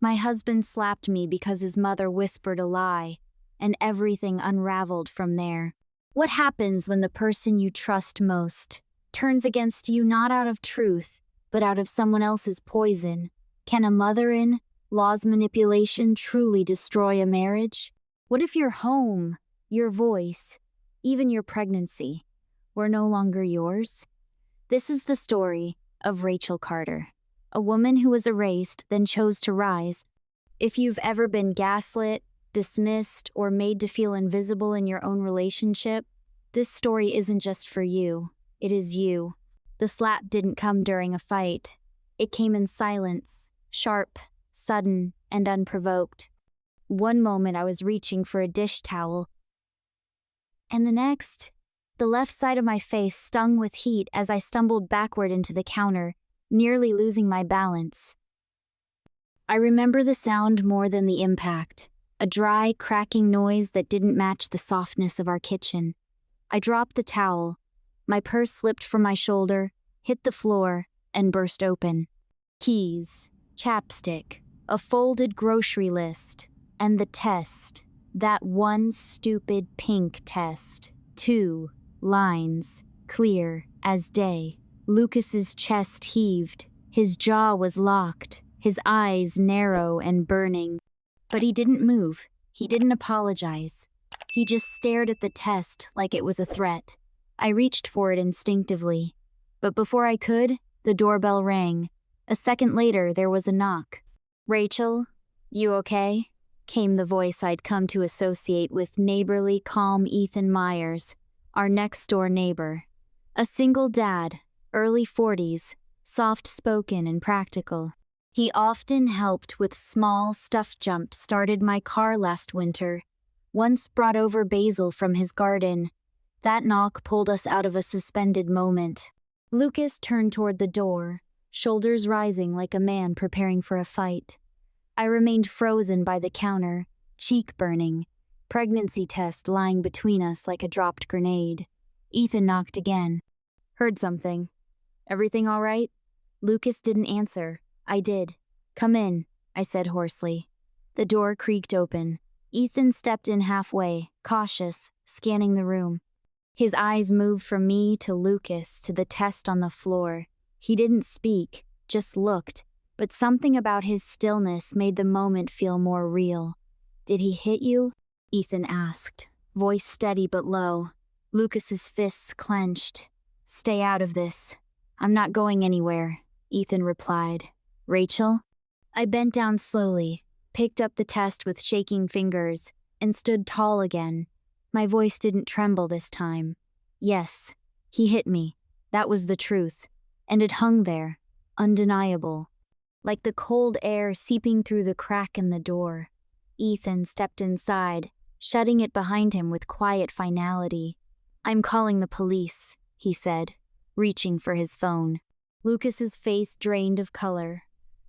My husband slapped me because his mother whispered a lie, and everything unraveled from there. What happens when the person you trust most turns against you not out of truth, but out of someone else's poison? Can a mother-in-law's manipulation truly destroy a marriage? What if your home, your voice, even your pregnancy were no longer yours? This is the story of Rachel Carter, a woman who was erased, then chose to rise. If you've ever been gaslit, dismissed, or made to feel invisible in your own relationship, this story isn't just for you. It is you. The slap didn't come during a fight. It came in silence, sharp, sudden, and unprovoked. One moment I was reaching for a dish towel, and the next, the left side of my face stung with heat as I stumbled backward into the counter, nearly losing my balance. I remember the sound more than the impact, a dry, cracking noise that didn't match the softness of our kitchen. I dropped the towel. My purse slipped from my shoulder, hit the floor, and burst open. Keys, chapstick, a folded grocery list, and the test, that one stupid pink test. 2 lines, clear as day. Lucas's chest heaved. His jaw was locked, his eyes narrow and burning. But he didn't move. He didn't apologize. He just stared at the test like it was a threat. I reached for it instinctively. But before I could, the doorbell rang. A second later, there was a knock. "Rachel, you okay?" came the voice I'd come to associate with neighborly, calm Ethan Myers, our next-door neighbor. A single dad, early 40s, soft-spoken and practical. He often helped with small stuff. Jump-started my car last winter, once brought over basil from his garden. That knock pulled us out of a suspended moment. Lucas turned toward the door, shoulders rising like a man preparing for a fight. I remained frozen by the counter, cheek burning, pregnancy test lying between us like a dropped grenade. Ethan knocked again. "Heard something. Everything all right?" Lucas didn't answer. I did. "Come in," I said hoarsely. The door creaked open. Ethan stepped in halfway, cautious, scanning the room. His eyes moved from me to Lucas to the test on the floor. He didn't speak, just looked, but something about his stillness made the moment feel more real. "Did he hit you?" Ethan asked, voice steady but low. Lucas's fists clenched. "Stay out of this. I'm not going anywhere," Ethan replied. "Rachel?" I bent down slowly, picked up the test with shaking fingers, and stood tall again. My voice didn't tremble this time. "Yes, he hit me. That was the truth. And it hung there, undeniable, like the cold air seeping through the crack in the door." Ethan stepped inside, shutting it behind him with quiet finality. "I'm calling the police," he said, reaching for his phone. Lucas's face drained of color.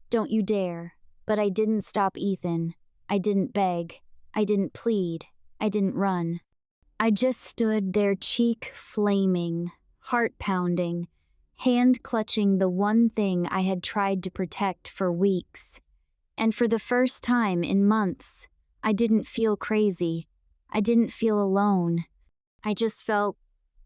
"Don't you dare." But I didn't stop Ethan. I didn't beg. I didn't plead. I didn't run. I just stood there, cheek flaming, heart pounding, hand clutching the one thing I had tried to protect for weeks. And for the first time in months, I didn't feel crazy. I didn't feel alone. I just felt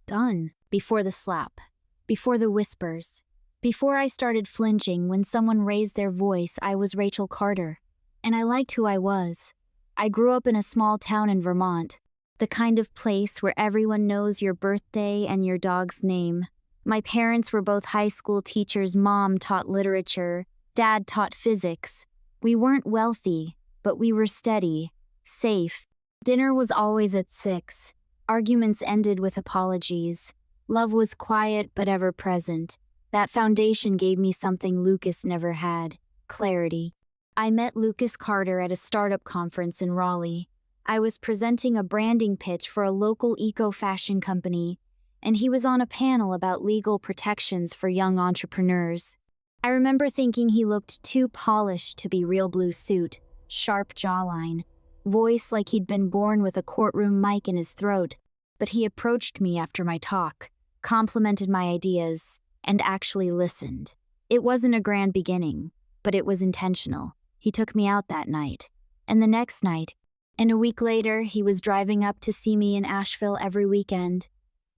done. Before the slap, before the whispers, before I started flinching when someone raised their voice, I was Rachel Carter. And I liked who I was. I grew up in a small town in Vermont, the kind of place where everyone knows your birthday and your dog's name. My parents were both high school teachers. Mom taught literature, Dad taught physics. We weren't wealthy, but we were steady, safe. Dinner was always at 6. Arguments ended with apologies. Love was quiet but ever present. That foundation gave me something Lucas never had: clarity. I met Lucas Carter at a startup conference in Raleigh. I was presenting a branding pitch for a local eco-fashion company, and he was on a panel about legal protections for young entrepreneurs. I remember thinking he looked too polished to be real. Blue suit, sharp jawline, voice like he'd been born with a courtroom mic in his throat. But he approached me after my talk, complimented my ideas, and actually listened. It wasn't a grand beginning, but it was intentional. He took me out that night, and the next night, and a week later, he was driving up to see me in Asheville every weekend.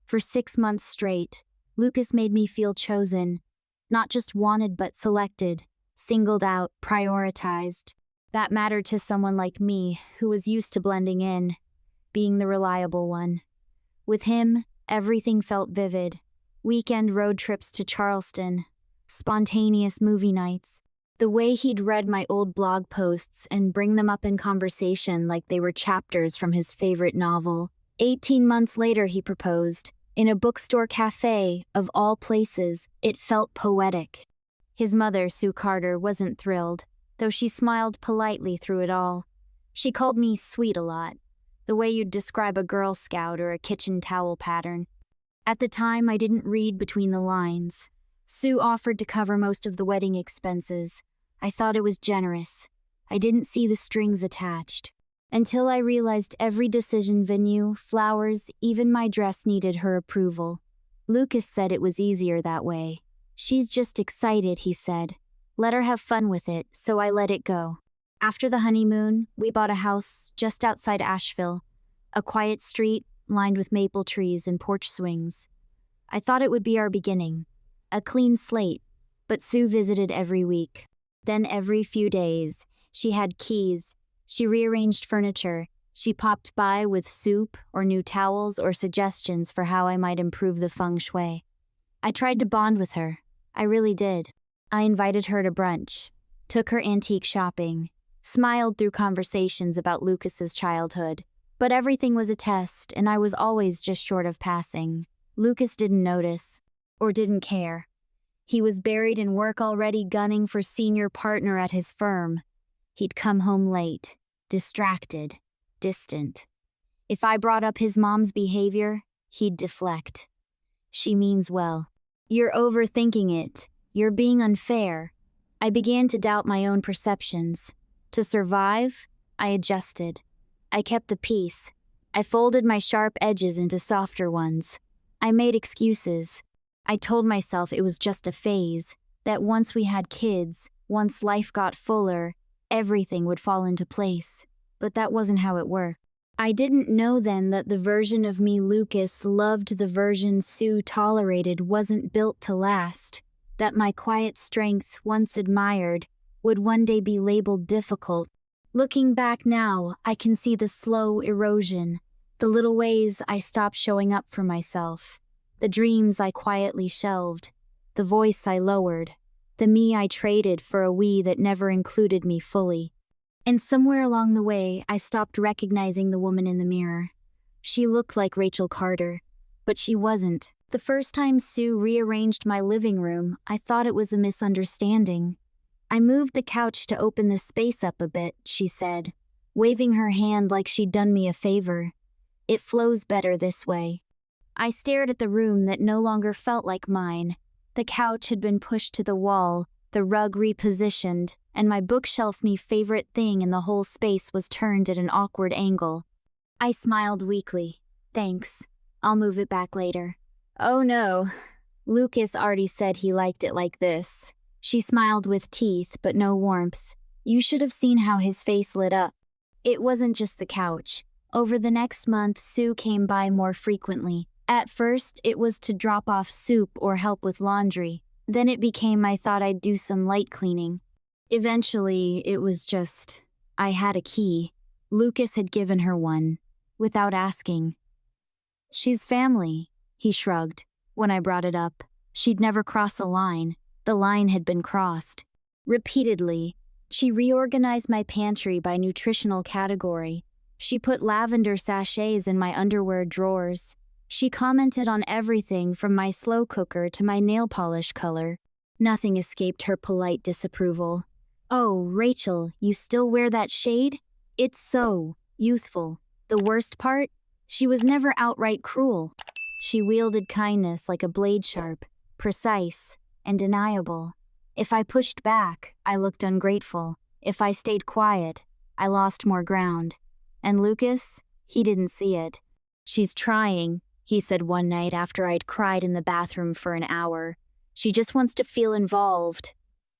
For 6 months straight, Lucas made me feel chosen, not just wanted but selected, singled out, prioritized. That mattered to someone like me, who was used to blending in, being the reliable one. With him, everything felt vivid. Weekend road trips to Charleston, spontaneous movie nights. The way he'd read my old blog posts and bring them up in conversation like they were chapters from his favorite novel. 18 months later, he proposed. In a bookstore cafe, of all places, it felt poetic. His mother, Sue Carter, wasn't thrilled, though she smiled politely through it all. She called me sweet a lot, the way you'd describe a Girl Scout or a kitchen towel pattern. At the time, I didn't read between the lines. Sue offered to cover most of the wedding expenses. I thought it was generous. I didn't see the strings attached. Until I realized every decision venue, flowers, even my dress needed her approval. Lucas said it was easier that way. She's just excited, he said. Let her have fun with it, so I let it go. After the honeymoon, we bought a house just outside Asheville, a quiet street lined with maple trees and porch swings. I thought it would be our beginning, a clean slate, but Sue visited every week. Then every few days, she had keys, she rearranged furniture, she popped by with soup or new towels or suggestions for how I might improve the feng shui. I tried to bond with her. I really did. I invited her to brunch, took her antique shopping, smiled through conversations about Lucas's childhood. But everything was a test, and I was always just short of passing. Lucas didn't notice, or didn't care. He was buried in work already, gunning for senior partner at his firm. He'd come home late, distracted, distant. If I brought up his mom's behavior, he'd deflect. She means well. You're overthinking it. You're being unfair. I began to doubt my own perceptions. To survive, I adjusted. I kept the peace. I folded my sharp edges into softer ones. I made excuses. I told myself it was just a phase, that once we had kids, once life got fuller, everything would fall into place. But that wasn't how it worked. I didn't know then that the version of me Lucas loved the version Sue tolerated wasn't built to last, that my quiet strength, once admired, would one day be labeled difficult. Looking back now, I can see the slow erosion, the little ways I stopped showing up for myself, the dreams I quietly shelved, the voice I lowered, the me I traded for a we that never included me fully. And somewhere along the way, I stopped recognizing the woman in the mirror. She looked like Rachel Carter, but she wasn't. The first time Sue rearranged my living room, I thought it was a misunderstanding. I moved the couch to open the space up a bit, she said, waving her hand like she'd done me a favor. It flows better this way. I stared at the room that no longer felt like mine. The couch had been pushed to the wall, the rug repositioned, and my bookshelf, me favorite thing in the whole space, was turned at an awkward angle. I smiled weakly. Thanks. I'll move it back later. Oh no. Lucas already said he liked it like this. She smiled with teeth, but no warmth. You should have seen how his face lit up. It wasn't just the couch. Over the next month, Sue came by more frequently. At first, it was to drop off soup or help with laundry. Then it became I thought I'd do some light cleaning. Eventually, it was just, I had a key. Lucas had given her one, without asking. She's family, he shrugged, when I brought it up. She'd never cross a line. The line had been crossed. Repeatedly, she reorganized my pantry by nutritional category. She put lavender sachets in my underwear drawers. She commented on everything from my slow cooker to my nail polish color. Nothing escaped her polite disapproval. Oh, Rachel, you still wear that shade? It's so youthful. The worst part? She was never outright cruel. She wielded kindness like a blade sharp, precise, and deniable. If I pushed back, I looked ungrateful. If I stayed quiet, I lost more ground. And Lucas, he didn't see it. She's trying, he said one night after I'd cried in the bathroom for an hour. She just wants to feel involved.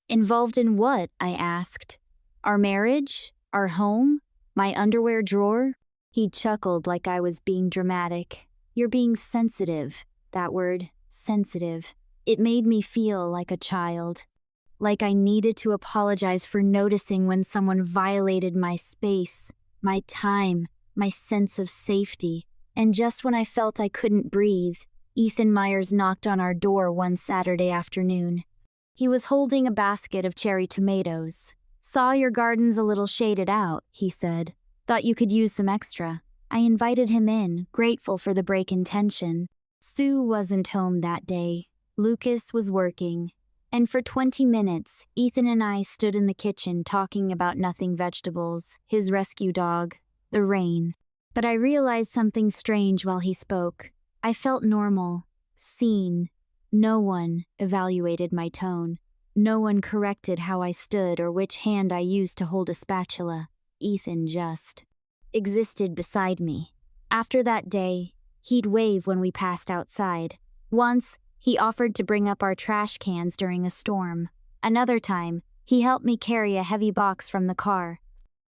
Involved in what? I asked. Our marriage? Our home? My underwear drawer? He chuckled like I was being dramatic. You're being sensitive. That word, sensitive. It made me feel like a child. Like I needed to apologize for noticing when someone violated my space, my time, my sense of safety. And just when I felt I couldn't breathe, Ethan Myers knocked on our door one Saturday afternoon. He was holding a basket of cherry tomatoes. Saw your garden's a little shaded out, he said. Thought you could use some extra. I invited him in, grateful for the break in tension. Sue wasn't home that day. Lucas was working. And for 20 minutes, Ethan and I stood in the kitchen talking about nothing vegetables, his rescue dog, the rain. But I realized something strange while he spoke. I felt normal, seen. No one evaluated my tone. No one corrected how I stood or which hand I used to hold a spatula. Ethan just existed beside me. After that day, he'd wave when we passed outside. Once, he offered to bring up our trash cans during a storm. Another time, he helped me carry a heavy box from the car.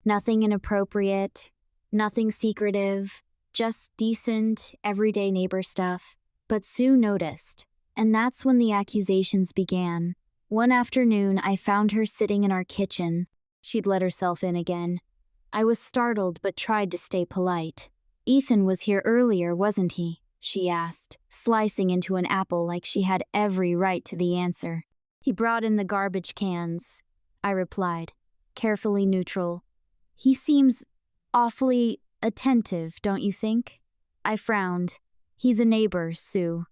Nothing inappropriate, nothing secretive, just decent, everyday neighbor stuff. But Sue noticed, and that's when the accusations began. One afternoon, I found her sitting in our kitchen. She'd let herself in again. I was startled but tried to stay polite. Ethan was here earlier, wasn't he? She asked, slicing into an apple like she had every right to the answer. He brought in the garbage cans, I replied, carefully neutral. He seems awfully attentive, don't you think? I frowned. He's a neighbor, Sue.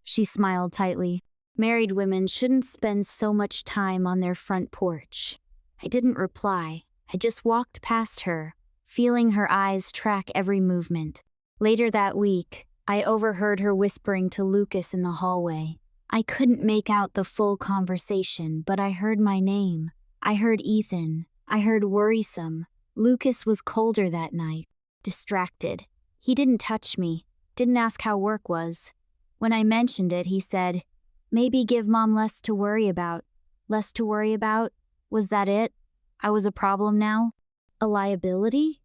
She smiled tightly. Married women shouldn't spend so much time on their front porch. I didn't reply. I just walked past her, feeling her eyes track every movement. Later that week, I overheard her whispering to Lucas in the hallway. I couldn't make out the full conversation, but I heard my name. I heard Ethan. I heard worrisome. Lucas was colder that night, distracted. He didn't touch me, didn't ask how work was. When I mentioned it, he said, maybe give Mom less to worry about. Less to worry about? Was that it? I was a problem now? A liability?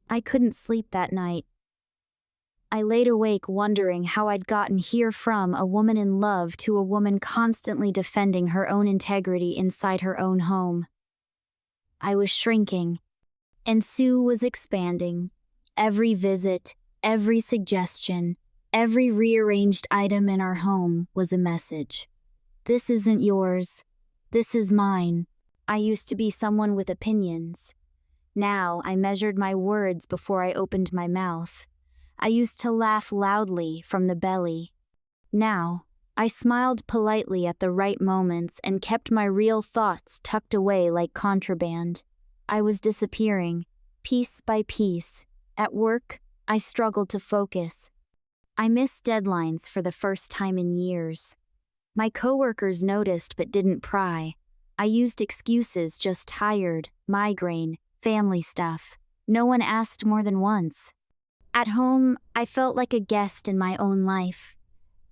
I couldn't sleep that night. I laid awake wondering how I'd gotten here from a woman in love to a woman constantly defending her own integrity inside her own home. I was shrinking, and Sue was expanding. Every visit, every suggestion, every rearranged item in our home was a message. This isn't yours. This is mine. I used to be someone with opinions. Now I measured my words before I opened my mouth. I used to laugh loudly from the belly. Now, I smiled politely at the right moments and kept my real thoughts tucked away like contraband. I was disappearing, piece by piece. At work, I struggled to focus. I missed deadlines for the first time in years. My coworkers noticed but didn't pry. I used excuses, just tired, migraine, family stuff. No one asked more than once. At home, I felt like a guest in my own life.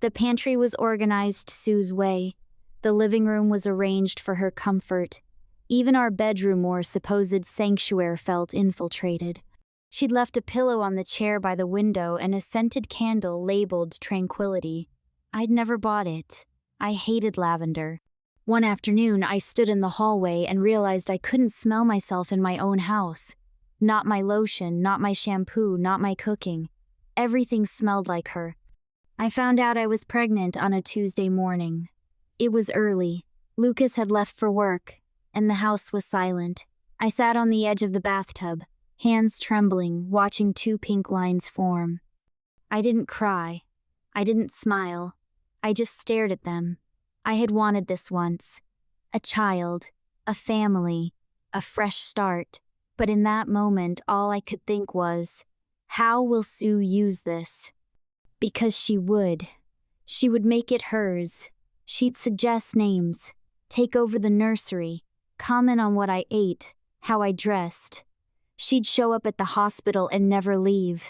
The pantry was organized Sue's way. The living room was arranged for her comfort. Even our bedroom or supposed sanctuary felt infiltrated. She'd left a pillow on the chair by the window and a scented candle labeled Tranquility. I'd never bought it. I hated lavender. One afternoon, I stood in the hallway and realized I couldn't smell myself in my own house. Not my lotion, not my shampoo, not my cooking. Everything smelled like her. I found out I was pregnant on a Tuesday morning. It was early. Lucas had left for work, and the house was silent. I sat on the edge of the bathtub, hands trembling, watching 2 pink lines form. I didn't cry. I didn't smile. I just stared at them. I had wanted this once. A child, a family, a fresh start. But in that moment, all I could think was, how will Sue use this? Because she would. She would make it hers. She'd suggest names, take over the nursery, comment on what I ate, how I dressed. She'd show up at the hospital and never leave.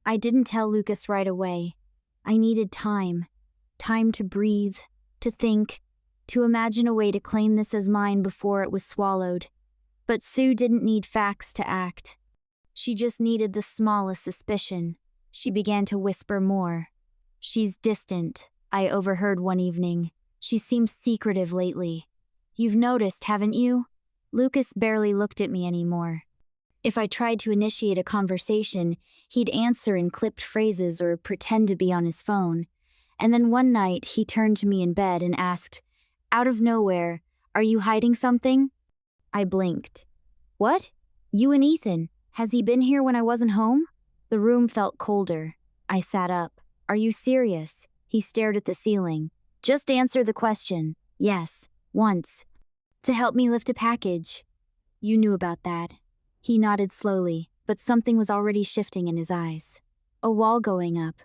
I didn't tell Lucas right away. I needed time. Time to breathe, to think, to imagine a way to claim this as mine before it was swallowed. But Sue didn't need facts to act. She just needed the smallest suspicion. She began to whisper more. "She's distant," I overheard one evening. "She seems secretive lately. You've noticed, haven't you?" Lucas barely looked at me anymore. If I tried to initiate a conversation, he'd answer in clipped phrases or pretend to be on his phone. And then one night, he turned to me in bed and asked, out of nowhere, "Are you hiding something?" I blinked. "What? You and Ethan? Has he been here when I wasn't home?" The room felt colder. I sat up. "Are you serious?" He stared at the ceiling. "Just answer the question." "Yes, once. To help me lift a package." "You knew about that." He nodded slowly, but something was already shifting in his eyes. "A wall going up.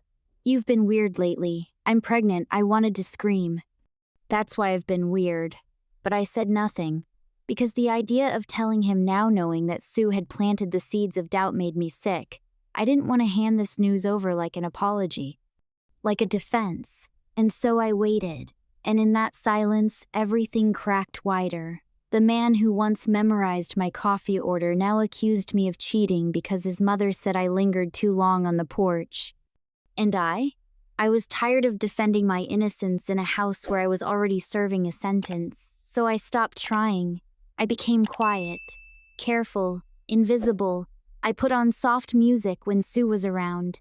You've been weird lately. I'm pregnant." I wanted to scream. "That's why I've been weird." But I said nothing, because the idea of telling him now, knowing that Sue had planted the seeds of doubt, made me sick. I didn't want to hand this news over like an apology, like a defense. And so I waited, and in that silence, everything cracked wider. The man who once memorized my coffee order now accused me of cheating because his mother said I lingered too long on the porch. And I was tired of defending my innocence in a house where I was already serving a sentence, so I stopped trying. I became quiet, careful, invisible. I put on soft music when Sue was around.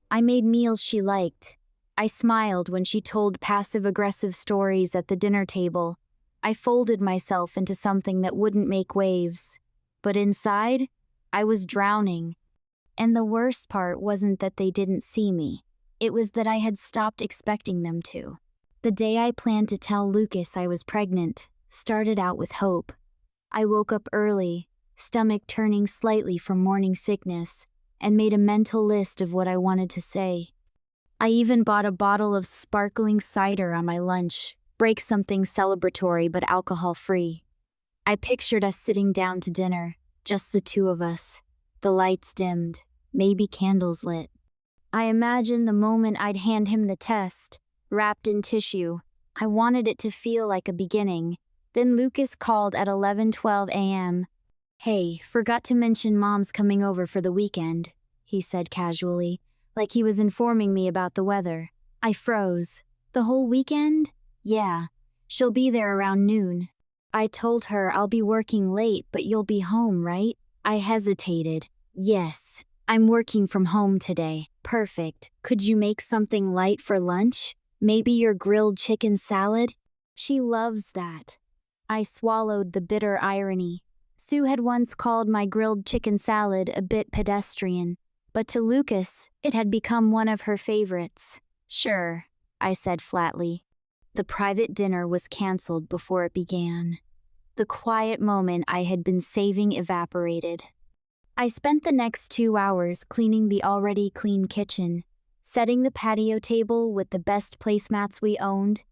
I made meals she liked. I smiled when she told passive-aggressive stories at the dinner table. I folded myself into something that wouldn't make waves. But inside, I was drowning. And the worst part wasn't that they didn't see me. It was that I had stopped expecting them to. The day I planned to tell Lucas I was pregnant started out with hope. I woke up early, stomach turning slightly from morning sickness, and made a mental list of what I wanted to say. I even bought a bottle of sparkling cider on my lunch, break something celebratory but alcohol-free. I pictured us sitting down to dinner, just the two of us. The lights dimmed, maybe candles lit. I imagined the moment I'd hand him the test, wrapped in tissue. I wanted it to feel like a beginning. Then Lucas called at 11:12 a.m. "Hey, forgot to mention Mom's coming over for the weekend," he said casually, like he was informing me about the weather. I froze. "The whole weekend?" "Yeah. She'll be there around noon." I told her, "I'll be working late, but you'll be home, right?" I hesitated. "Yes. I'm working from home today." "Perfect. Could you make something light for lunch? Maybe your grilled chicken salad?" "She loves that." I swallowed the bitter irony. Sue had once called my grilled chicken salad a bit pedestrian, but to Lucas, it had become one of her favorites. "Sure," I said flatly. The private dinner was canceled before it began. The quiet moment I had been saving evaporated. I spent the next 2 hours cleaning the already clean kitchen, setting the patio table with the best placemats we owned,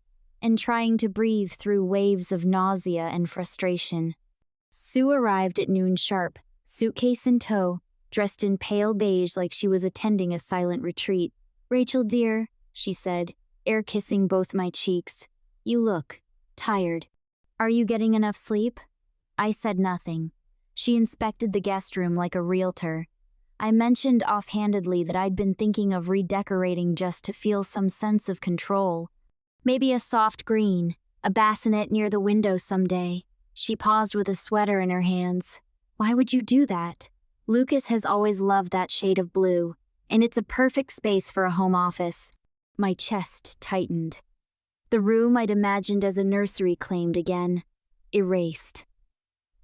and trying to breathe through waves of nausea and frustration. Sue arrived at noon sharp, suitcase in tow, dressed in pale beige like she was attending a silent retreat. "Rachel, dear," she said, air kissing both my cheeks, "you look tired. Are you getting enough sleep?" I said nothing. She inspected the guest room like a realtor. I mentioned offhandedly that I'd been thinking of redecorating just to feel some sense of control. Maybe a soft green, a bassinet near the window someday. She paused with a sweater in her hands. "Why would you do that?" "Lucas has always loved that shade of blue, and it's a perfect space for a home office." My chest tightened. The room I'd imagined as a nursery claimed again. Erased.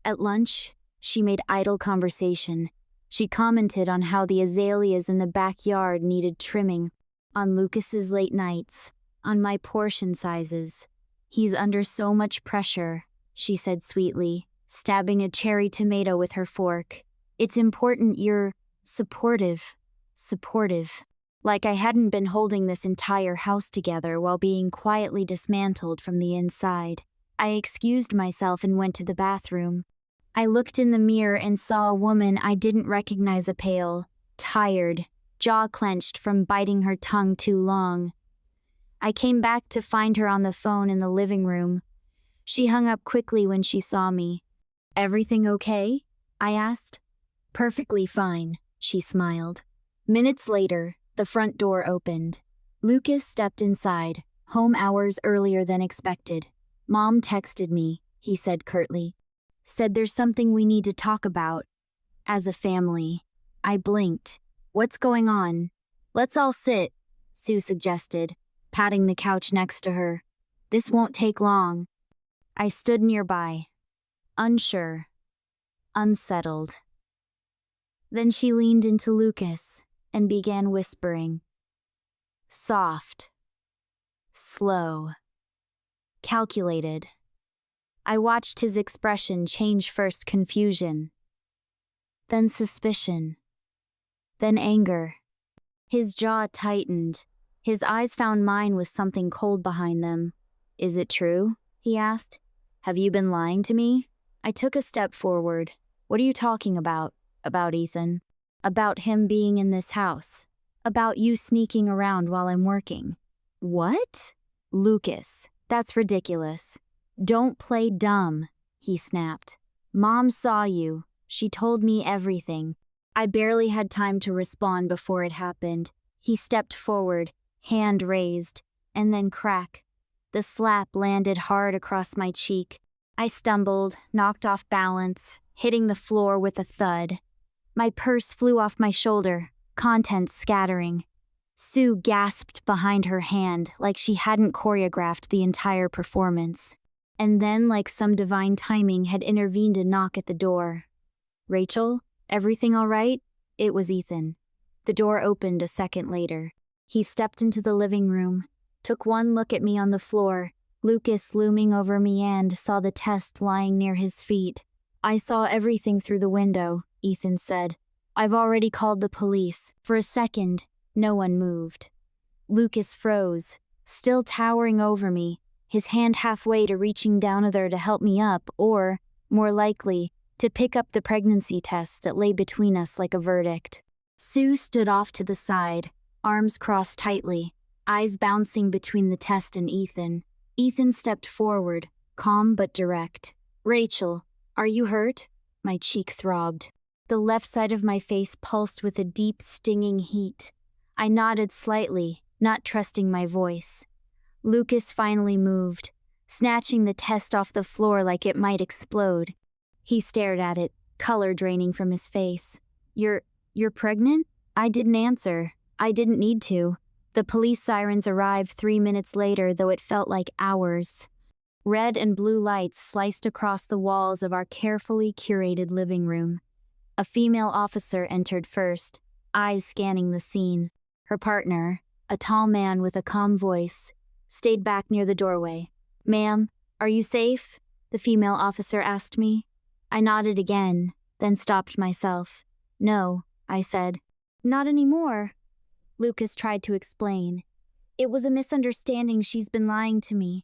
At lunch, she made idle conversation. She commented on how the azaleas in the backyard needed trimming, on Lucas's late nights, on my portion sizes. "He's under so much pressure," she said sweetly, stabbing a cherry tomato with her fork. "It's important you're supportive. Like I hadn't been holding this entire house together while being quietly dismantled from the inside. I excused myself and went to the bathroom. I looked in the mirror and saw a woman I didn't recognize, a pale, tired, jaw clenched from biting her tongue too long. I came back to find her on the phone in the living room. She hung up quickly when she saw me. Everything okay? I asked. Perfectly fine, she smiled. Minutes later, the front door opened. Lucas stepped inside, home hours earlier than expected. Mom texted me, he said curtly. Said there's something we need to talk about. As a family. I blinked. What's going on? Let's all sit, Sue suggested, patting the couch next to her. This won't take long. I stood nearby, unsure, unsettled. Then she leaned into Lucas and began whispering. Soft, slow, calculated. I watched his expression change, first confusion, then suspicion, then anger. His jaw tightened. His eyes found mine with something cold behind them. Is it true? He asked. Have you been lying to me? I took a step forward. What are you talking about? About Ethan? About him being in this house. About you sneaking around while I'm working. What? Lucas, that's ridiculous. Don't play dumb, he snapped. Mom saw you. She told me everything. I barely had time to respond before it happened. He stepped forward, hand raised, and then crack. The slap landed hard across my cheek. I stumbled, knocked off balance, hitting the floor with a thud. My purse flew off my shoulder, contents scattering. Sue gasped behind her hand like she hadn't choreographed the entire performance. And then, like some divine timing, had intervened a knock at the door. Rachel? Everything all right? It was Ethan. The door opened a second later. He stepped into the living room, took one look at me on the floor, Lucas looming over me, and saw the test lying near his feet. I saw everything through the window, Ethan said. I've already called the police. For a second, no one moved. Lucas froze, still towering over me, his hand halfway to reaching down there to help me up, or, more likely, to pick up the pregnancy test that lay between us like a verdict. Sue stood off to the side, arms crossed tightly, eyes bouncing between the test and Ethan. Ethan stepped forward, calm but direct. Rachel, are you hurt? My cheek throbbed. The left side of my face pulsed with a deep, stinging heat. I nodded slightly, not trusting my voice. Lucas finally moved, snatching the test off the floor like it might explode. He stared at it, color draining from his face. You're pregnant? I didn't answer. I didn't need to. The police sirens arrived 3 minutes later, though it felt like hours. Red and blue lights sliced across the walls of our carefully curated living room. A female officer entered first, eyes scanning the scene. Her partner, a tall man with a calm voice, stayed back near the doorway. Ma'am, are you safe? The female officer asked me. I nodded again, then stopped myself. No, I said. Not anymore. Lucas tried to explain. It was a misunderstanding. She's been lying to me.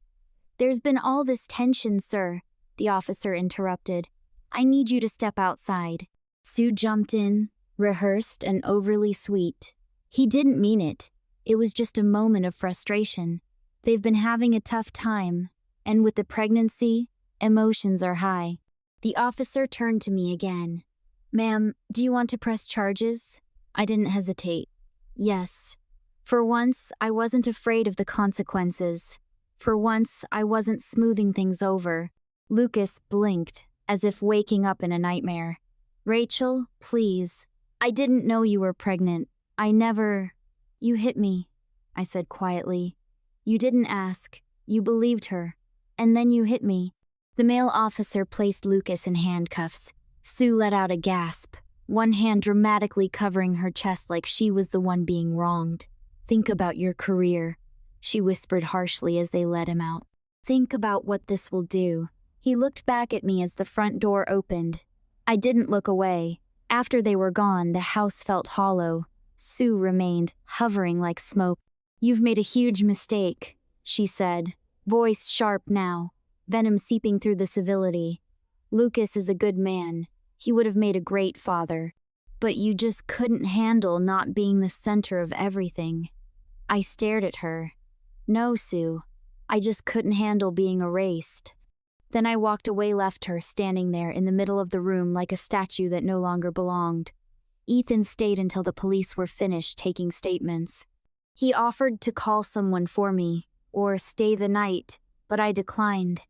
There's been all this tension, sir, the officer interrupted. I need you to step outside. Sue jumped in, rehearsed and overly sweet. He didn't mean it. It was just a moment of frustration. They've been having a tough time, and with the pregnancy, emotions are high. The officer turned to me again. Ma'am, do you want to press charges? I didn't hesitate. Yes. For once, I wasn't afraid of the consequences. For once, I wasn't smoothing things over. Lucas blinked, as if waking up in a nightmare. Rachel, please. I didn't know you were pregnant. You hit me, I said quietly. You didn't ask. You believed her. And then you hit me. The male officer placed Lucas in handcuffs. Sue let out a gasp, one hand dramatically covering her chest like she was the one being wronged. Think about your career, she whispered harshly as they let him out. Think about what this will do. He looked back at me as the front door opened. I didn't look away. After they were gone, the house felt hollow. Sue remained, hovering like smoke. You've made a huge mistake, she said, voice sharp now, venom seeping through the civility. Lucas is a good man. He would have made a great father. But you just couldn't handle not being the center of everything. I stared at her. No, Sue. I just couldn't handle being erased. Then I walked away, left her standing there in the middle of the room like a statue that no longer belonged. Ethan stayed until the police were finished taking statements. He offered to call someone for me, or stay the night, but I declined.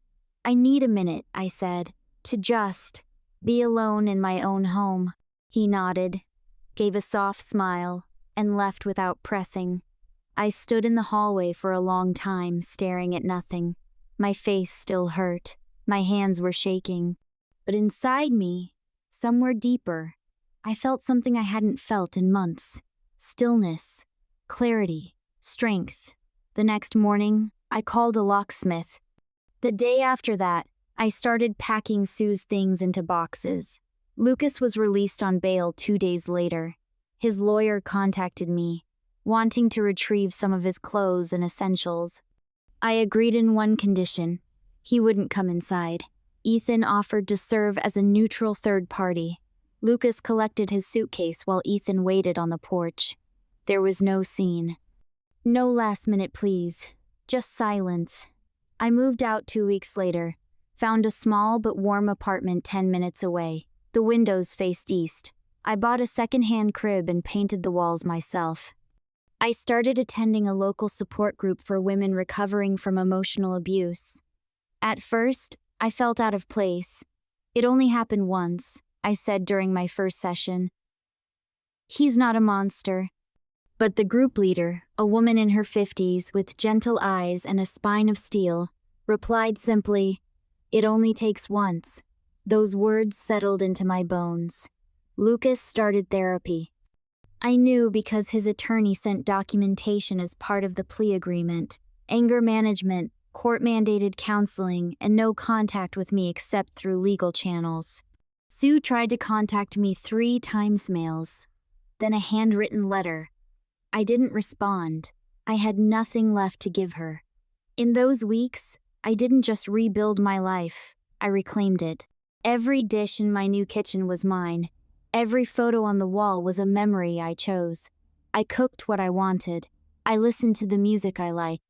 I need a minute, I said, to just be alone in my own home. He nodded, gave a soft smile, and left without pressing. I stood in the hallway for a long time, staring at nothing. My face still hurt. My hands were shaking. But inside me, somewhere deeper, I felt something I hadn't felt in months. Stillness, clarity, strength. The next morning, I called a locksmith. The day after that, I started packing Sue's things into boxes. Lucas was released on bail 2 days later. His lawyer contacted me, wanting to retrieve some of his clothes and essentials. I agreed in one condition. He wouldn't come inside. Ethan offered to serve as a neutral third party. Lucas collected his suitcase while Ethan waited on the porch. There was no scene. No last-minute pleas, just silence. I moved out 2 weeks later, found a small but warm apartment 10 minutes away. The windows faced east. I bought a second-hand crib and painted the walls myself. I started attending a local support group for women recovering from emotional abuse. At first, I felt out of place. It only happened once, I said during my first session. He's not a monster. But the group leader, a woman in her 50s with gentle eyes and a spine of steel, replied simply, "It only takes once." Those words settled into my bones. Lucas started therapy. I knew because his attorney sent documentation as part of the plea agreement. Anger management, court-mandated counseling, and no contact with me except through legal channels. Sue tried to contact me 3 times mails, then a handwritten letter. I didn't respond. I had nothing left to give her. In those weeks, I didn't just rebuild my life, I reclaimed it. Every dish in my new kitchen was mine. Every photo on the wall was a memory I chose. I cooked what I wanted. I listened to the music I liked.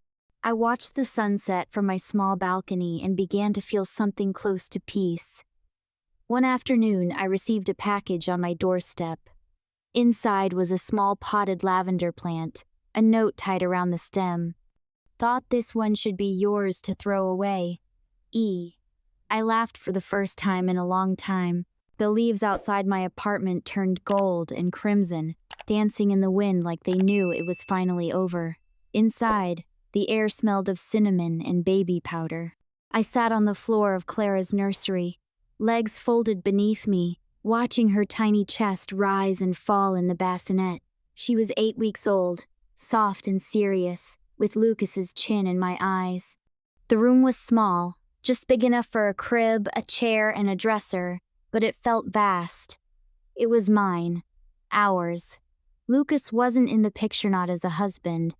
I watched the sunset from my small balcony and began to feel something close to peace. One afternoon, I received a package on my doorstep. Inside was a small potted lavender plant, a note tied around the stem. "Thought this one should be yours to throw away. E." I laughed for the first time in a long time. The leaves outside my apartment turned gold and crimson, dancing in the wind like they knew it was finally over. Inside, the air smelled of cinnamon and baby powder. I sat on the floor of Clara's nursery, legs folded beneath me, watching her tiny chest rise and fall in the bassinet. She was 8 weeks old, soft and serious, with Lucas's chin in my eyes. The room was small, just big enough for a crib, a chair, and a dresser, but it felt vast. It was mine, ours. Lucas wasn't in the picture, not as a husband,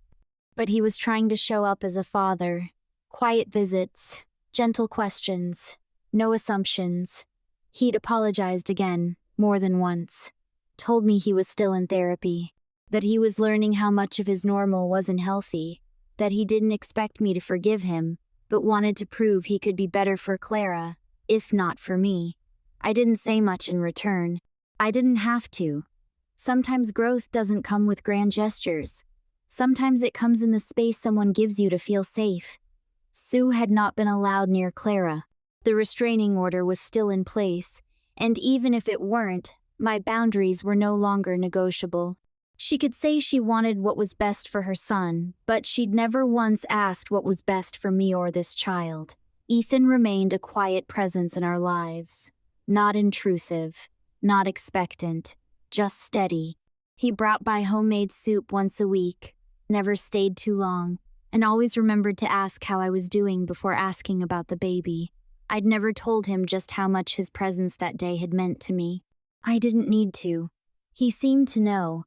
but he was trying to show up as a father. Quiet visits, gentle questions, no assumptions. He'd apologized again, more than once. Told me he was still in therapy, that he was learning how much of his normal wasn't healthy, that he didn't expect me to forgive him, but wanted to prove he could be better for Clara, if not for me. I didn't say much in return. I didn't have to. Sometimes growth doesn't come with grand gestures. Sometimes it comes in the space someone gives you to feel safe. Sue had not been allowed near Clara. The restraining order was still in place, and even if it weren't, my boundaries were no longer negotiable. She could say she wanted what was best for her son, but she'd never once asked what was best for me or this child. Ethan remained a quiet presence in our lives. Not intrusive, not expectant, just steady. He brought by homemade soup once a week, never stayed too long, and always remembered to ask how I was doing before asking about the baby. I'd never told him just how much his presence that day had meant to me. I didn't need to. He seemed to know.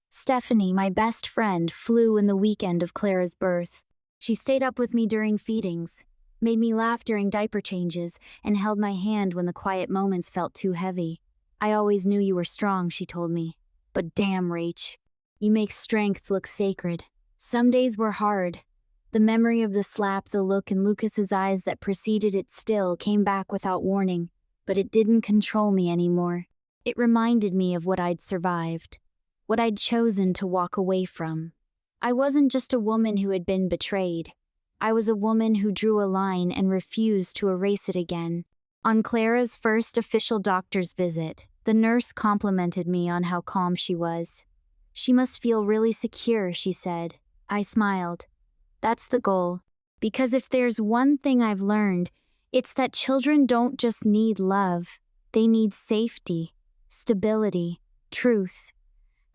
Stephanie, my best friend, flew in the weekend of Clara's birth. She stayed up with me during feedings, made me laugh during diaper changes, and held my hand when the quiet moments felt too heavy. "I always knew you were strong," she told me. "But damn, Rach, you make strength look sacred." Some days were hard. The memory of the slap, the look in Lucas's eyes that preceded it still came back without warning, but it didn't control me anymore. It reminded me of what I'd survived, what I'd chosen to walk away from. I wasn't just a woman who had been betrayed. I was a woman who drew a line and refused to erase it again. On Clara's first official doctor's visit, the nurse complimented me on how calm she was. "She must feel really secure," she said. I smiled. That's the goal. Because if there's one thing I've learned, it's that children don't just need love. They need safety, stability, truth.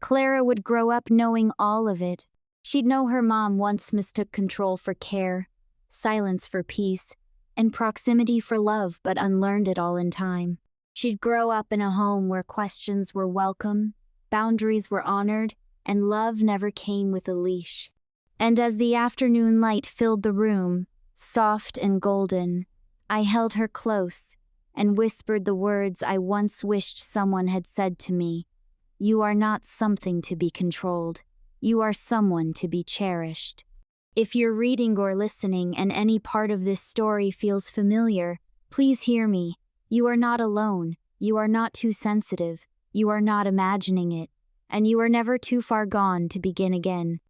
Clara would grow up knowing all of it. She'd know her mom once mistook control for care, silence for peace, and proximity for love, but unlearned it all in time. She'd grow up in a home where questions were welcome, boundaries were honored, and love never came with a leash. And as the afternoon light filled the room, soft and golden, I held her close and whispered the words I once wished someone had said to me. You are not something to be controlled. You are someone to be cherished. If you're reading or listening and any part of this story feels familiar, please hear me. You are not alone. You are not too sensitive. You are not imagining it. And you are never too far gone to begin again.